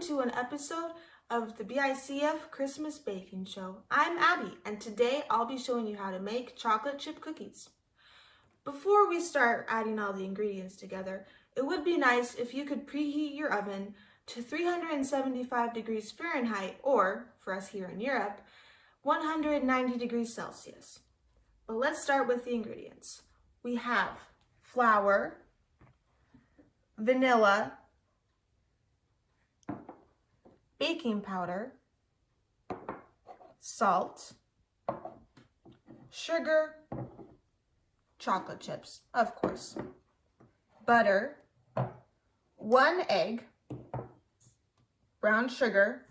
to an episode of the BICF Christmas Baking Show. I'm Abby, and today I'll be showing you how to make chocolate chip cookies. Before we start adding all the ingredients together, it would be nice if you could preheat your oven to 375 degrees Fahrenheit, or, for us here in Europe, 190 degrees Celsius. But let's start with the ingredients. We have flour, vanilla, baking powder, salt, sugar, chocolate chips, of course, butter, 1 egg, brown sugar,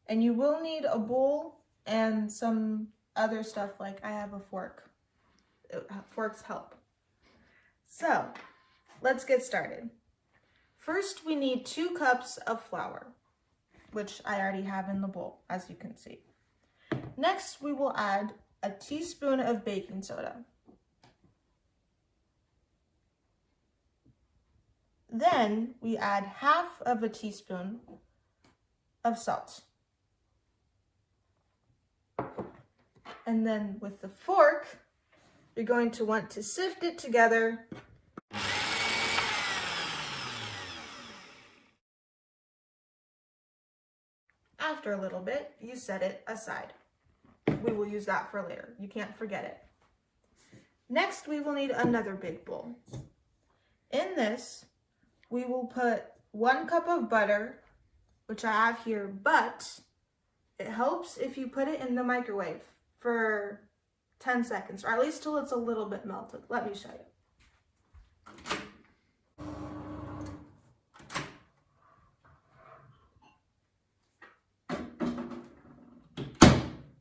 and you will need a bowl and some other stuff, like I have a fork. Forks help. So, let's get started. First, we need 2 cups of flour, which I already have in the bowl, as you can see. Next, we will add a teaspoon of baking soda. Then, we add half of a teaspoon of salt. And then with the fork, you're going to want to sift it together. After a little bit, you set it aside. We will use that for later. You can't forget it. Next, we will need another big bowl. In this, we will put 1 cup of butter, which I have here, but it helps if you put it in the microwave for 10 seconds, or at least till it's a little bit melted. Let me show you.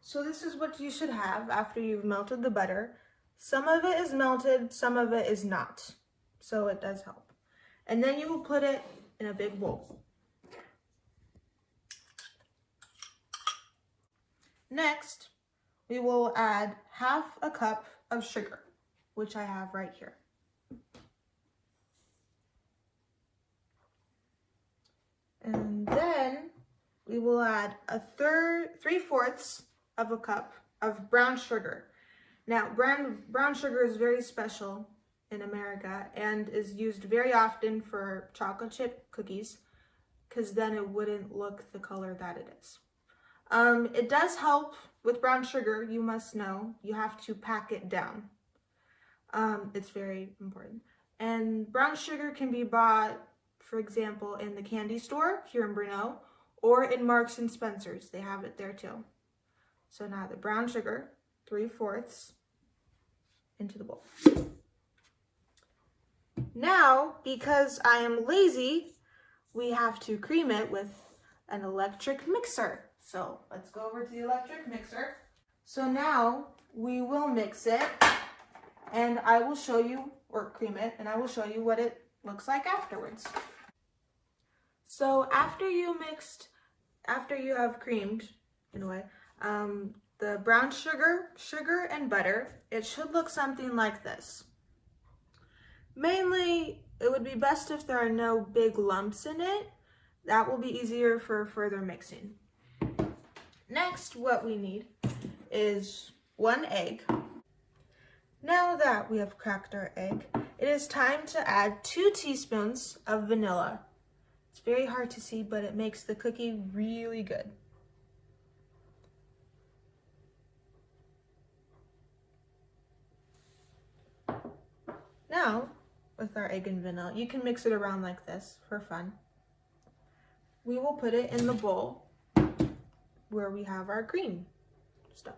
So this is what you should have after you've melted the butter. Some of it is melted, some of it is not. So it does help. And then you will put it in a big bowl. Next, we will add half a cup of sugar, which I have right here. And then we will add 3/4 of a cup of brown sugar. Now, brown sugar is very special in America and is used very often for chocolate chip cookies, because then it wouldn't look the color that it is. It does help with brown sugar. You must know you have to pack it down. It's very important. And brown sugar can be bought, for example, in the candy store here in Brno, or in Marks and Spencer's. They have it there too. So now the brown sugar, 3/4 into the bowl. Now, because I am lazy, we have to cream it with an electric mixer. So let's go over to the electric mixer. So now we will mix it, and I will show you, or cream it, and I will show you what it looks like afterwards. So after you have creamed, in a way, the brown sugar and butter, it should look something like this. Mainly, it would be best if there are no big lumps in it. That will be easier for further mixing. Next, what we need is 1 egg. Now that we have cracked our egg, it is time to add 2 teaspoons of vanilla. It's very hard to see, but it makes the cookie really good. Now, with our egg and vanilla, you can mix it around like this for fun. We will put it in the bowl where we have our cream stuff.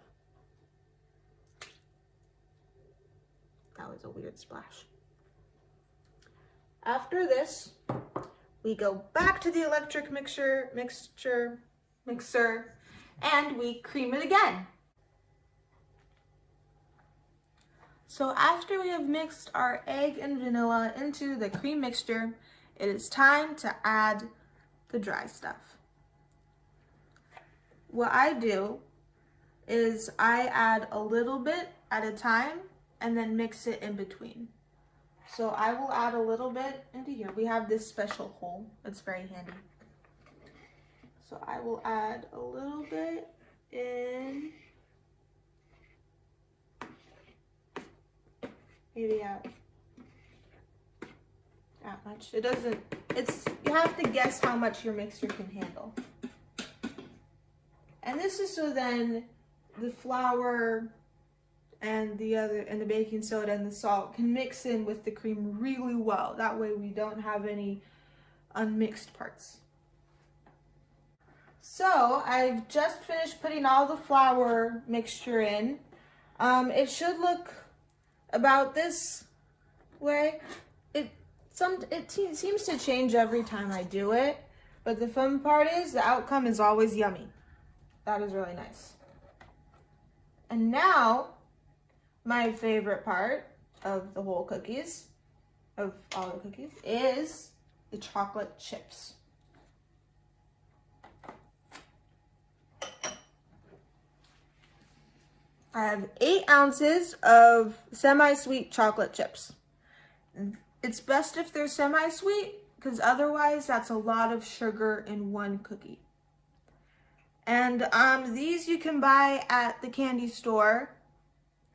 That was a weird splash. After this, we go back to the electric mixer, and we cream it again. So after we have mixed our egg and vanilla into the cream mixture, it is time to add the dry stuff. What I do is I add a little bit at a time and then mix it in between. So I will add a little bit into here. We have this special hole. It's very handy. So I will add a little bit in, maybe that much. It doesn't, you have to guess how much your mixer can handle. And this is so then the flour and the baking soda and the salt can mix in with the cream really well. That way we don't have any unmixed parts. So I've just finished putting all the flour mixture in. It should look about this way. It seems to change every time I do it, but the fun part is the outcome is always yummy. That is really nice. And now, my favorite part of the whole cookies, of all the cookies, is the chocolate chips. I have 8 ounces of semi-sweet chocolate chips. It's best if they're semi-sweet, because otherwise that's a lot of sugar in one cookie. And these you can buy at the candy store.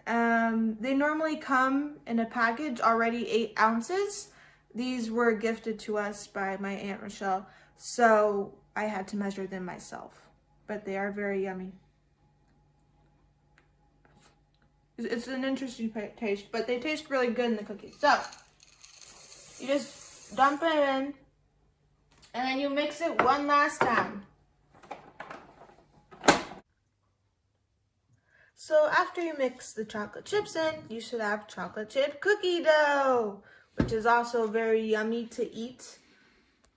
They normally come in a package already 8 ounces. These were gifted to us by my Aunt Rochelle, so I had to measure them myself. But they are very yummy. It's an interesting taste, but they taste really good in the cookies. So, you just dump it in, and then you mix it one last time. So after you mix the chocolate chips in, you should have chocolate chip cookie dough, which is also very yummy to eat,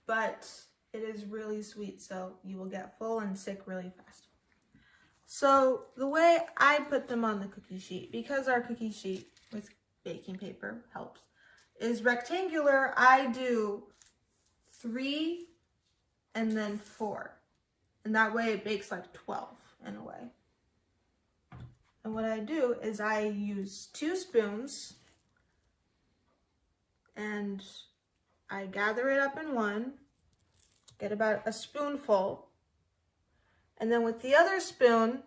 but it is really sweet, so you will get full and sick really fast. So the way I put them on the cookie sheet, because our cookie sheet with baking paper helps, is rectangular. I do 3 and then 4. And that way it bakes like 12 in a way. And what I do is I use 2 spoons and I gather it up in one, get about a spoonful, and then with the other spoon,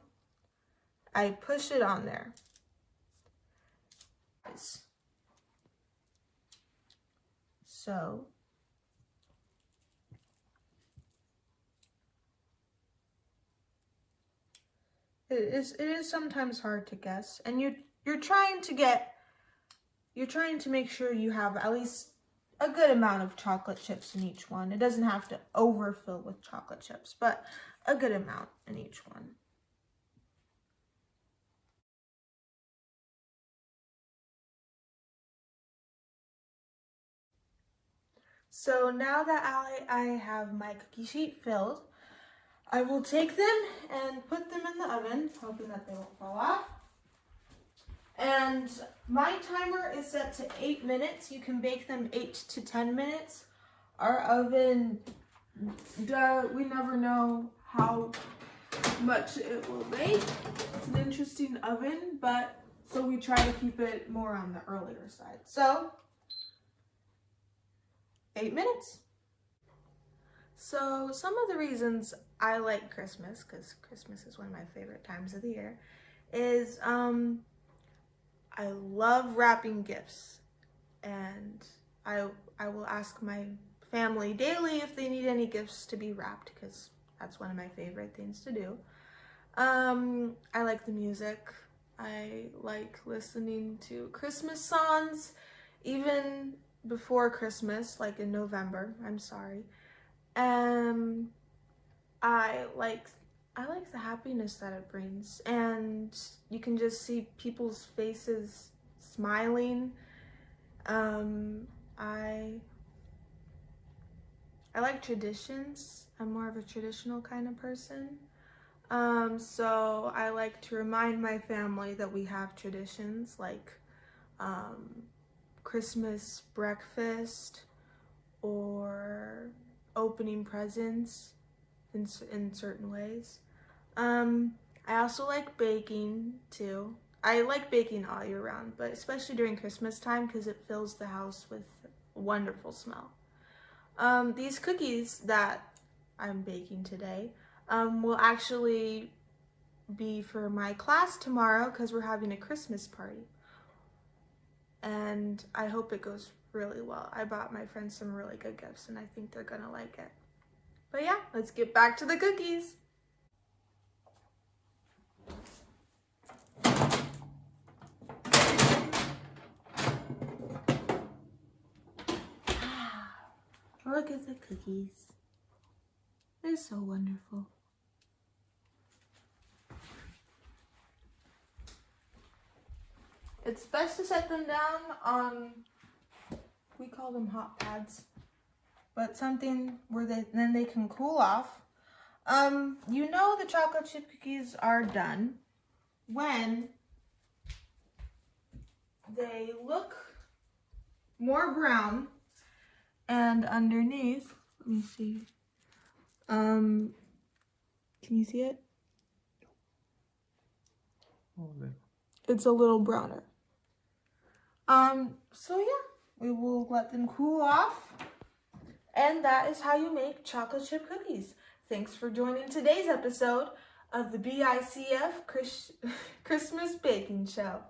I push it on there. So, it is sometimes hard to guess, and you're trying to make sure you have at least a good amount of chocolate chips in each one. It doesn't have to overfill with chocolate chips, but a good amount in each one. So now that I have my cookie sheet filled, I will take them and put them in the oven, hoping that they won't fall off. And my timer is set to 8 minutes. You can bake them 8 to 10 minutes. Our oven, we never know how much it will bake. It's an interesting oven, but so we try to keep it more on the earlier side. So, 8 minutes. So some of the reasons I like Christmas, because Christmas is one of my favorite times of the year, is I love wrapping gifts, and I will ask my family daily if they need any gifts to be wrapped, because that's one of my favorite things to do. I like the music. I like listening to Christmas songs, even before Christmas, like in November. I'm sorry. I like the happiness that it brings, and you can just see people's faces smiling. I like traditions. I'm more of a traditional kind of person. So I like to remind my family that we have traditions like Christmas breakfast or opening presents in certain ways. I also like baking too. I like baking all year round, but especially during Christmas time because it fills the house with a wonderful smell. These cookies that I'm baking today will actually be for my class tomorrow because we're having a Christmas party. And I hope it goes really well. I bought my friends some really good gifts and I think they're gonna like it. But yeah, let's get back to the cookies. Look at the cookies. They're so wonderful. It's best to set them down on, we call them hot pads, but something where then they can cool off. You know the chocolate chip cookies are done when they look more brown and underneath, let me see. Can you see it? It's a little browner. So yeah, we will let them cool off. And that is how you make chocolate chip cookies. Thanks for joining today's episode of the BICF Christmas Baking Show.